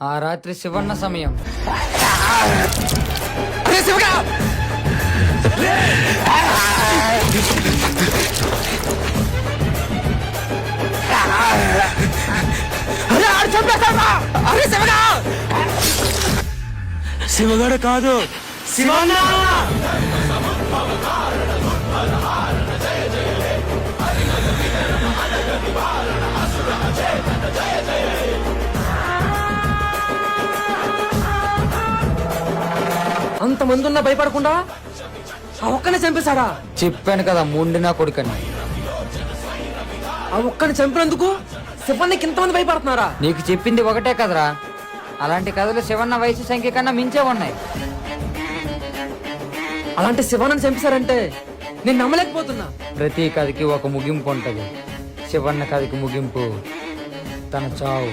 ఆ రాత్రి శివన్న సమయం. శివగాడ కాదు, శివన్న. అంతమంది ఉన్నా భయపడకుండా ఆ ఒక్కనే చంపేశాడా? చెప్పాను కదా ముండినా కొడుకని. ఆ ఒక్కని చంపినందుకు శివన్నకి ఇంతమంది భయపడుతున్నారా? నీకు చెప్పింది ఒకటే కదరా, అలాంటి కథలు శివన్న వయసు సంఖ్య కన్నా మించే ఉన్నాయి. అలాంటి శివన్నని చంపేశారంటే నేను నమ్మలేకపోతున్నా. ప్రతి కథకి ఒక ముగింపు ఉంటది. శివన్న కథకి ముగింపు తన చావు.